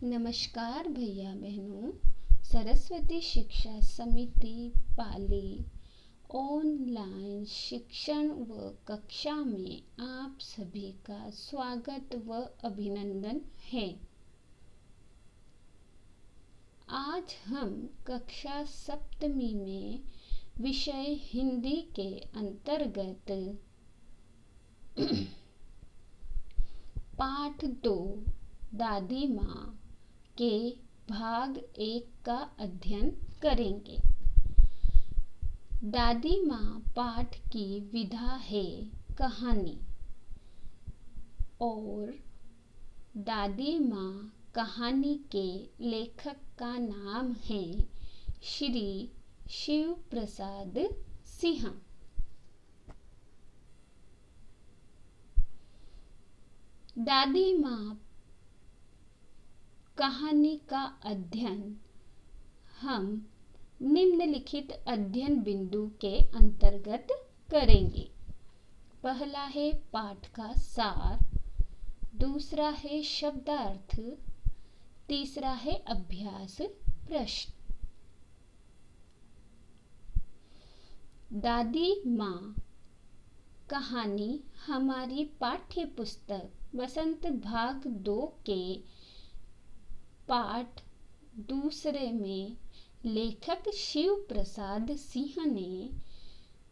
नमस्कार भैया बहनों। सरस्वती शिक्षा समिति पाली ऑनलाइन शिक्षण व कक्षा में आप सभी का स्वागत व अभिनंदन है। आज हम कक्षा सप्तमी में विषय हिंदी के अंतर्गत पाठ 2 दादी माँ के भाग 1 का अध्ययन करेंगे। दादी माँ पाठ की विधा है कहानी और दादी माँ कहानी के लेखक का नाम है श्री शिव प्रसाद सिंह। दादी माँ कहानी का अध्ययन हम निम्नलिखित अध्ययन बिंदु के अंतर्गत करेंगे। पहला है पाठ का सार, दूसरा है शब्दार्थ, तीसरा है अभ्यास प्रश्न। दादी माँ कहानी हमारी पाठ्य पुस्तक वसंत भाग 2 के पाठ 2 में लेखक शिव प्रसाद सिंह ने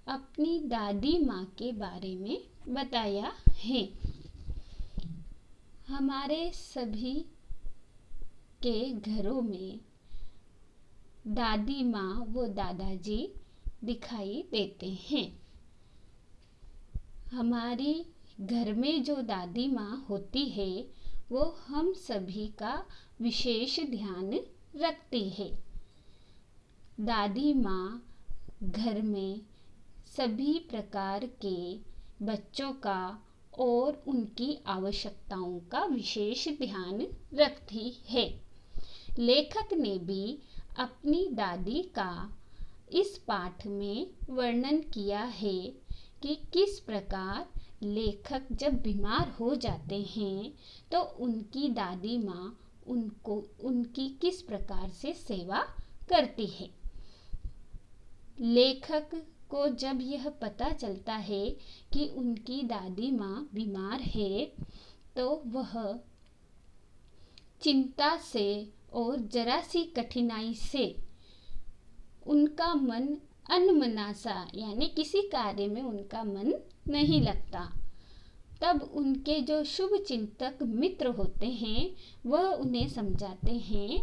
अपनी दादी माँ के बारे में बताया है। हमारे सभी के घरों में दादी माँ व दादाजी दिखाई देते हैं। हमारी घर में जो दादी माँ होती है वो हम सभी का विशेष ध्यान रखती है। दादी माँ घर में सभी प्रकार के बच्चों का और उनकी आवश्यकताओं का विशेष ध्यान रखती है। लेखक ने भी अपनी दादी का इस पाठ में वर्णन किया है कि किस प्रकार लेखक जब बीमार हो जाते हैं तो उनकी दादी माँ उनकी किस प्रकार से सेवा करती है। लेखक को जब यह पता चलता है कि उनकी दादी माँ बीमार है तो वह चिंता से और जरा सी कठिनाई से उनका मन अनमनासा यानी किसी कार्य में उनका मन नहीं लगता। तब उनके जो शुभ चिंतक मित्र होते हैं वह उन्हें समझाते हैं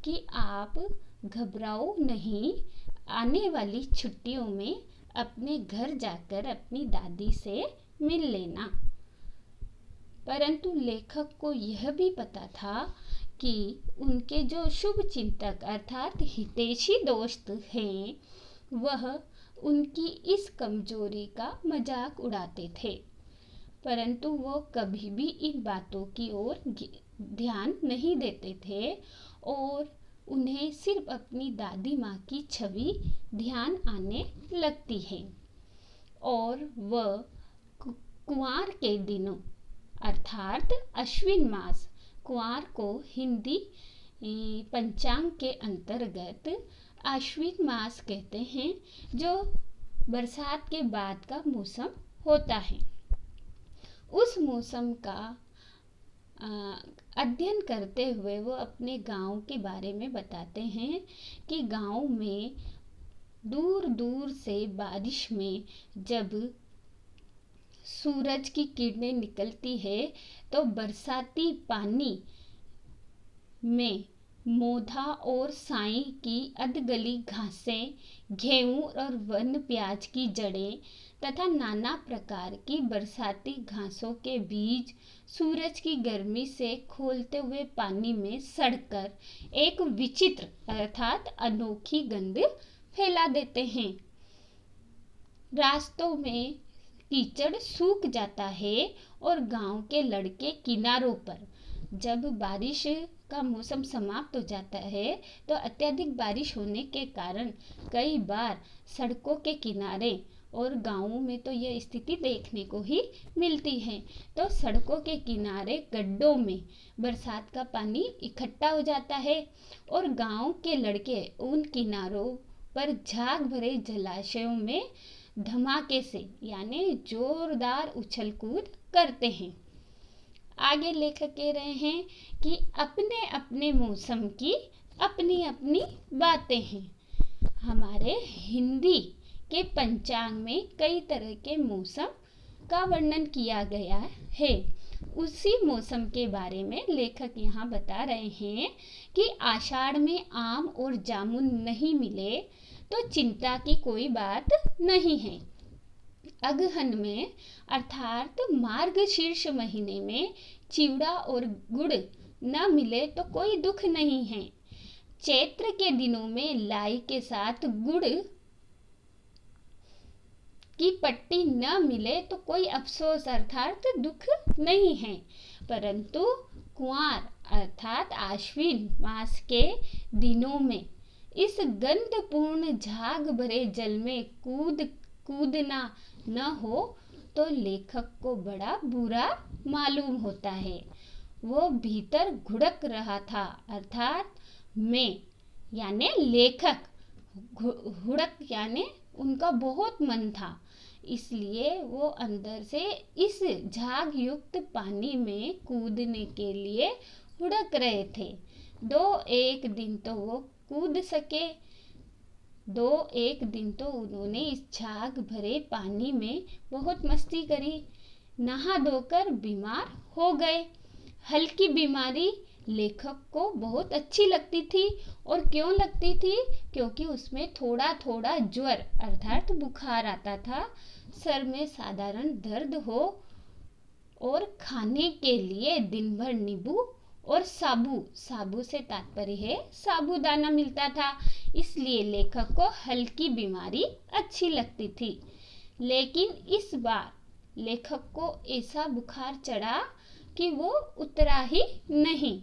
कि आप घबराओ नहीं, आने वाली छुट्टियों में अपने घर जाकर अपनी दादी से मिल लेना। परंतु लेखक को यह भी पता था कि उनके जो शुभ चिंतक अर्थात हितैषी दोस्त हैं वह उनकी इस कमजोरी का मजाक उड़ाते थे, परंतु वो कभी भी इन बातों की ओर ध्यान नहीं देते थे और उन्हें सिर्फ अपनी दादी माँ की छवि ध्यान आने लगती है। और वह कुंवार के दिनों अर्थात अश्विन मास, कुंवार को हिंदी पंचांग के अंतर्गत अश्विन मास कहते हैं, जो बरसात के बाद का मौसम होता है। उस मौसम का अध्ययन करते हुए वो अपने गांव के बारे में बताते हैं कि गांव में दूर दूर से बारिश में जब सूरज की किरणें निकलती है तो बरसाती पानी में मोधा और साई की अधगली घासें, गेहूं और वन प्याज की जड़ें तथा नाना प्रकार की बरसाती घासों के बीज सूरज की गर्मी से खोलते हुए पानी में सड़कर एक विचित्र अर्थात अनोखी गंध फैला देते हैं। रास्तों में कीचड़ सूख जाता है और गांव के लड़के किनारों पर जब बारिश का मौसम समाप्त हो जाता है तो अत्यधिक बारिश होने के कारण कई बार सड़कों के किनारे और गाँवों में तो यह स्थिति देखने को ही मिलती है। तो सड़कों के किनारे गड्ढों में बरसात का पानी इकट्ठा हो जाता है और गांव के लड़के उन किनारों पर झाग भरे जलाशयों में धमाके से यानी जोरदार उछल कूद करते हैं। आगे लेखक कह रहे हैं कि अपने अपने मौसम की अपनी अपनी बातें हैं। हमारे हिंदी के पंचांग में कई तरह के मौसम का वर्णन किया गया है। उसी मौसम के बारे में लेखक यहाँ बता रहे हैं कि आषाढ़ में आम और जामुन नहीं मिले तो चिंता की कोई बात नहीं है। अगहन में अर्थात मार्गशीर्ष महीने में चिवड़ा और गुड़ न मिले तो कोई दुख नहीं है। चैत्र के दिनों में लाई के साथ गुड़ की पट्टी न मिले तो कोई अफसोस अर्थात दुख नहीं है। परंतु कुंवार अर्थात आश्विन मास के दिनों में इस गंधपूर्ण झाग भरे जल में कूदना न हो तो लेखक को बड़ा बुरा मालूम होता है। वो भीतर घुड़क रहा था अर्थात मैं यानी लेखक घुड़क यानी उनका बहुत मन था, इसलिए वो अंदर से इस झाग युक्त पानी में कूदने के लिए हुड़क रहे थे। 2-1 दिन तो वो कूद सके। 2-1 दिन तो उन्होंने इस झाग भरे पानी में बहुत मस्ती करी, नहा धोकर बीमार हो गए। हल्की बीमारी लेखक को बहुत अच्छी लगती थी। और क्यों लगती थी? क्योंकि उसमें थोड़ा थोड़ा ज्वर अर्थात बुखार आता था, सर में साधारण दर्द हो और खाने के लिए दिन भर नींबू और साबू से तात्पर्य है साबूदाना मिलता था, इसलिए लेखक को हल्की बीमारी अच्छी लगती थी। लेकिन इस बार लेखक को ऐसा बुखार चढ़ा कि वो उतरा ही नहीं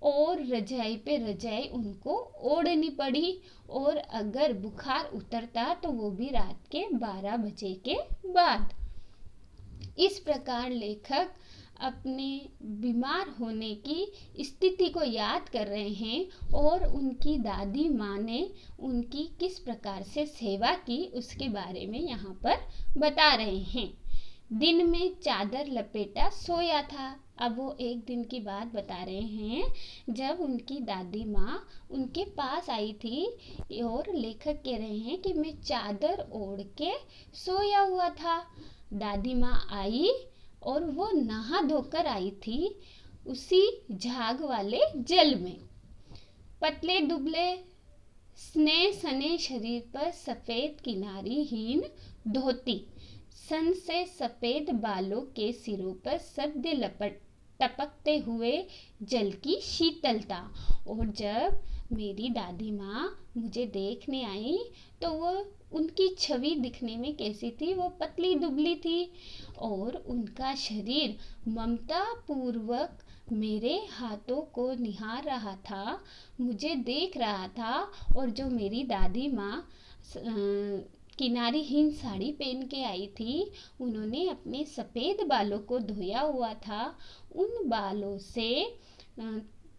और रजाई पे रजाई उनको ओढ़नी पड़ी, और अगर बुखार उतरता तो वो भी रात के 12 बजे के बाद। इस प्रकार लेखक अपने बीमार होने की स्थिति को याद कर रहे हैं और उनकी दादी माँ ने उनकी किस प्रकार से सेवा की उसके बारे में यहाँ पर बता रहे हैं। दिन में चादर लपेटा सोया था। अब वो एक दिन की बात बता रहे हैं जब उनकी दादी माँ उनके पास आई थी और लेखक कह रहे हैं कि मैं चादर ओढ़ के सोया हुआ था। दादी माँ आई और वो नहा धोकर आई थी उसी झाग वाले जल में। पतले दुबले स्नेह सने शरीर पर सफेद किनारीहीन धोती, सन से सफेद बालों के सिरों पर सद्य टपकते हुए जल की शीतलता। और जब मेरी दादी माँ मुझे देखने आई तो वो उनकी छवि दिखने में कैसी थी? वो पतली दुबली थी और उनका शरीर ममता पूर्वक मेरे हाथों को निहार रहा था, मुझे देख रहा था। और जो मेरी दादी माँ किनारीहीन साड़ी पहन के आई थी, उन्होंने अपने सफ़ेद बालों को धोया हुआ था। उन बालों से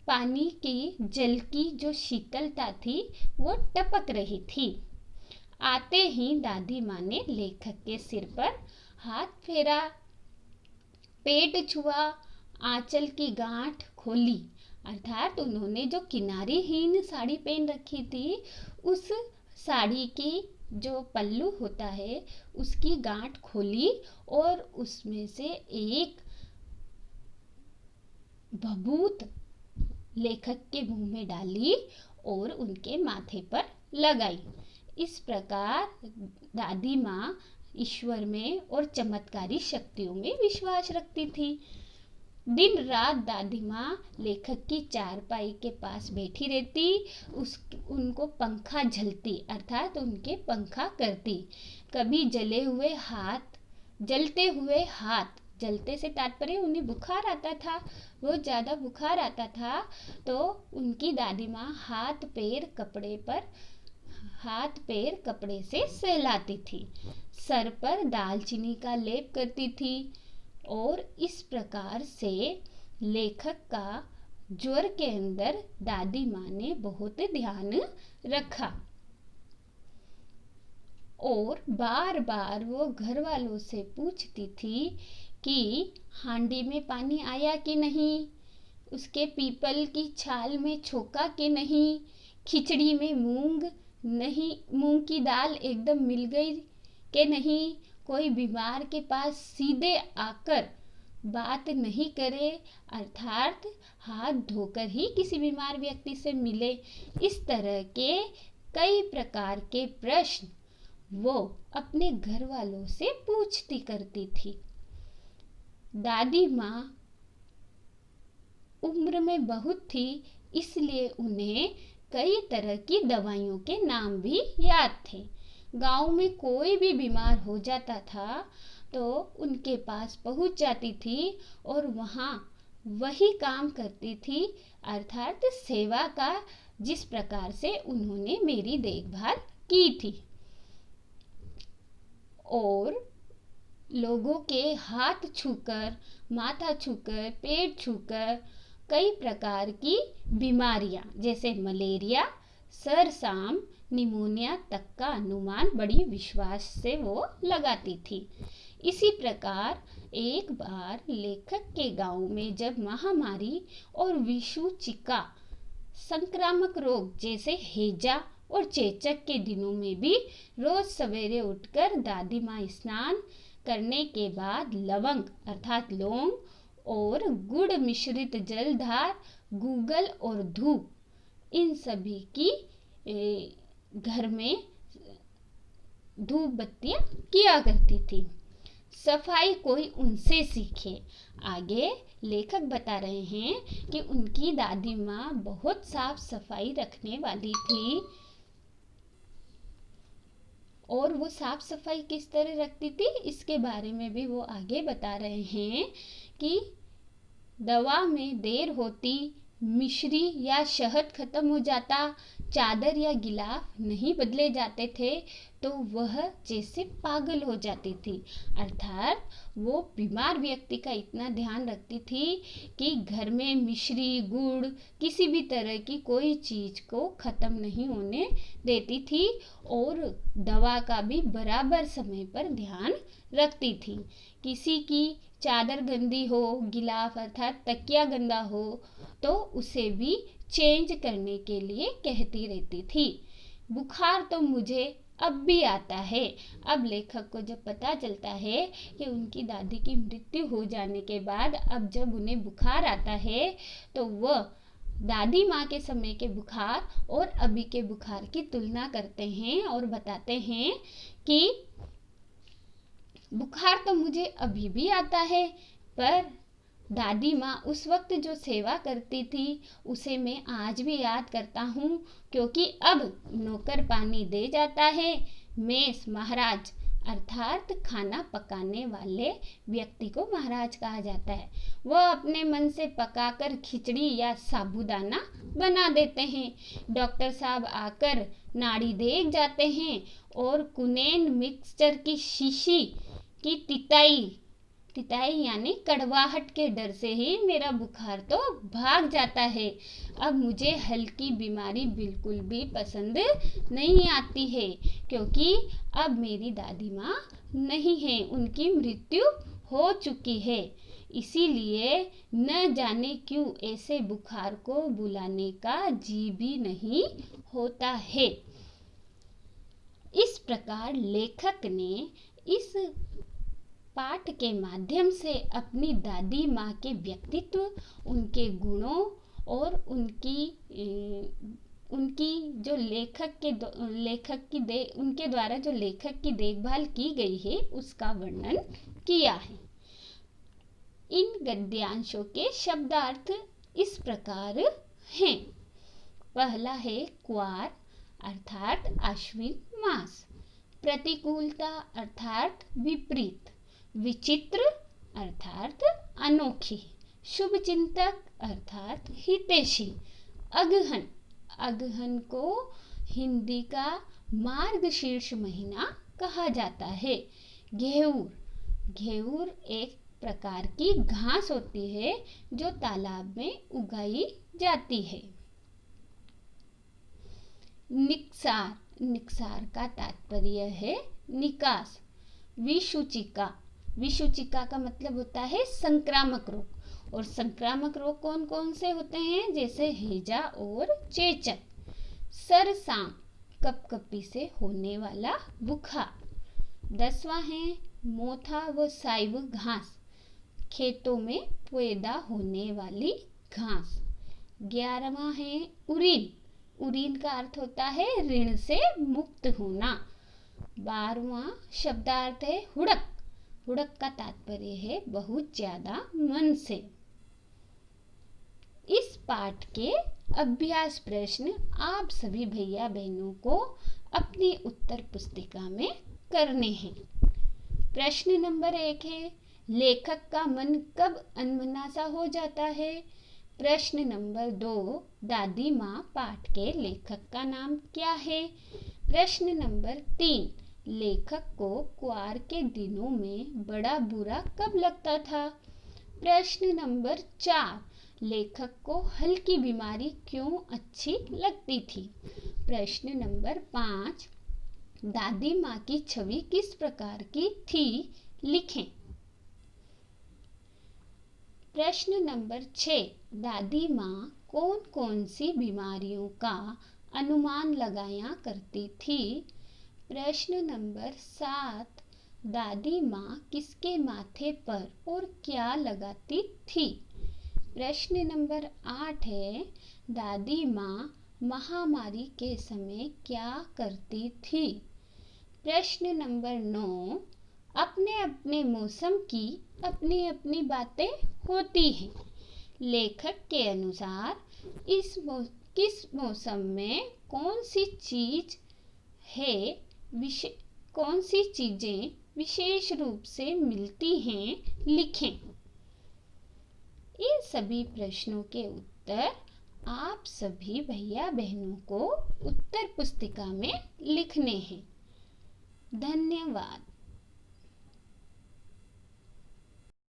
पानी की जल की जो शीतलता थी वो टपक रही थी। आते ही दादी माँ ने लेखक के सिर पर हाथ फेरा, पेट छुआ, आंचल की गांठ खोली अर्थात उन्होंने जो किनारीहीन साड़ी पहन रखी थी उस साड़ी की जो पल्लू होता है उसकी गांठ खोली और उसमें से एक भभूत लेखक के मुंह में डाली और उनके माथे पर लगाई। इस प्रकार दादी माँ ईश्वर में और चमत्कारी शक्तियों में विश्वास रखती थी। दिन रात दादी माँ लेखक की चारपाई के पास बैठी रहती, उनको पंखा झलती अर्थात उनके पंखा करती। कभी जलते हुए हाथ, जलते से तात्पर्य उन्हें बुखार आता था, वो ज़्यादा बुखार आता था तो उनकी दादी माँ हाथ पैर कपड़े पर हाथ पैर कपड़े से सहलाती थी, सर पर दालचीनी का लेप करती थी और इस प्रकार से लेखक का ज्वर के अंदर दादी माँ ने बहुत ध्यान रखा और बार बार वो घर वालों से पूछती थी कि हांडी में पानी आया कि नहीं, उसके पीपल की छाल में छोका कि नहीं, खिचड़ी में मूंग की दाल एकदम मिल गई कि नहीं, कोई बीमार के पास सीधे आकर बात नहीं करे, अर्थात हाथ धोकर ही किसी बीमार व्यक्ति से मिले। इस तरह के कई प्रकार के प्रश्न वो अपने घर वालों से पूछती करती थी। दादी माँ उम्र में बहुत थी, इसलिए उन्हें कई तरह की दवाइयों के नाम भी याद थे। गांव में कोई भी बीमार हो जाता था तो उनके पास पहुंच जाती थी और वहाँ वही काम करती थी, अर्थात सेवा का, जिस प्रकार से उन्होंने मेरी देखभाल की थी। और लोगों के हाथ छूकर, माथा छूकर, पेट छूकर कई प्रकार की बीमारियां जैसे मलेरिया, सरसाम, निमोनिया तक का अनुमान बड़ी विश्वास से वो लगाती थी। इसी प्रकार एक बार लेखक के गांव में जब महामारी और विषुचिका संक्रामक रोग जैसे हैजा और चेचक के दिनों में भी रोज सवेरे उठकर दादी माँ स्नान करने के बाद लवंग अर्थात लौंग और गुड़ मिश्रित जलधार, गूगल और धूप, इन सभी की घर में धूप बत्तियां किया करती थी। सफाई कोई उनसे सीखे। आगे लेखक बता रहे हैं कि उनकी दादी माँ बहुत साफ सफाई रखने वाली थी और वो साफ सफाई किस तरह रखती थी इसके बारे में भी वो आगे बता रहे हैं कि दवा में देर होती, मिश्री या शहद खत्म हो जाता, चादर या गिलाफ नहीं बदले जाते थे तो वह जैसे पागल हो जाती थी। अर्थात वो बीमार व्यक्ति का इतना ध्यान रखती थी कि घर में मिश्री, गुड़, किसी भी तरह की कोई चीज को खत्म नहीं होने देती थी और दवा का भी बराबर समय पर ध्यान रखती थी। किसी की चादर गंदी हो, गिलाफ अर्थात तकिया गंदा हो तो उसे भी चेंज करने के लिए कहती रहती थी। बुखार तो मुझे अब भी आता है। अब लेखक को जब पता चलता है कि उनकी दादी की मृत्यु हो जाने के बाद अब जब उन्हें बुखार आता है तो वह दादी माँ के समय के बुखार और अभी के बुखार की तुलना करते हैं और बताते हैं कि बुखार तो मुझे अभी भी आता है, पर दादी माँ उस वक्त जो सेवा करती थी उसे मैं आज भी याद करता हूँ, क्योंकि अब नौकर पानी दे जाता है, मेस महाराज अर्थात खाना पकाने वाले व्यक्ति को महाराज कहा जाता है, वह अपने मन से पकाकर खिचड़ी या साबूदाना बना देते हैं। डॉक्टर साहब आकर नाड़ी देख जाते हैं और कुनेन मिक्सचर की शीशी की तिताई यानी कड़वाहट के डर से ही मेरा बुखार तो भाग जाता है। अब मुझे हल्की बीमारी बिल्कुल भी पसंद नहीं आती है, क्योंकि अब मेरी दादी माँ नहीं है, उनकी मृत्यु हो चुकी है। इसीलिए न जाने क्यों ऐसे बुखार को बुलाने का जी भी नहीं होता है। इस प्रकार लेखक ने इस पाठ के माध्यम से अपनी दादी माँ के व्यक्तित्व, उनके गुणों और उनकी जो उनके द्वारा जो लेखक की देखभाल की गई है उसका वर्णन किया है। इन गद्यांशों के शब्दार्थ इस प्रकार हैं। पहला है क्वार अर्थात आश्विन मास, प्रतिकूलता अर्थात विपरीत, विचित्र अर्थात अनोखी, शुभचिंतक अर्थात हितैषी, अगहन को हिंदी का मार्गशीर्ष महीना कहा जाता है? घेऊर। घेऊर एक प्रकार की घास होती है जो तालाब में उगाई जाती है। निक्सार। निक्सार का तात्पर्य है निकास। विषुचिका। विषुचिका का मतलब होता है संक्रामक रोग। और संक्रामक रोग कौन कौन से होते हैं? जैसे हैजा और चेचक। सरसाम, कपकपी से होने वाला बुखार। 10वां है मोथा व साइव घास, खेतों में पैदा होने वाली घास। 11वां है उरीन। उरीन का अर्थ होता है ऋण से मुक्त होना। 12वां शब्दार्थ है हुड़क। हुड़क का तात्पर्य है बहुत ज्यादा मन से। इस पाठ के अभ्यास प्रश्न आप सभी भैया बहनों को अपनी उत्तर पुस्तिका में करने हैं। प्रश्न नंबर 1 है लेखक का मन कब अनमना सा हो जाता है? प्रश्न नंबर 2 दादी माँ पाठ के लेखक का नाम क्या है? प्रश्न नंबर 3 लेखक को कुआर के दिनों में बड़ा बुरा कब लगता था? प्रश्न नंबर 4 लेखक को हल्की बीमारी क्यों अच्छी लगती थी? प्रश्न नंबर 5 दादी माँ की छवि किस प्रकार की थी? लिखें। प्रश्न नंबर 6 दादी माँ कौन कौन सी बीमारियों का अनुमान लगाया करती थी? प्रश्न नंबर 7 दादी माँ किसके माथे पर और क्या लगाती थी? प्रश्न नंबर 8 है दादी माँ महामारी के समय क्या करती थी? प्रश्न नंबर 9 अपने अपने मौसम की अपनी अपनी बातें होती हैं। लेखक के अनुसार किस मौसम में कौन सी चीज है कौन सी चीजें विशेष रूप से मिलती हैं? लिखें। इन सभी प्रश्नों के उत्तर आप सभी भैया बहनों को उत्तर पुस्तिका में लिखने हैं। धन्यवाद।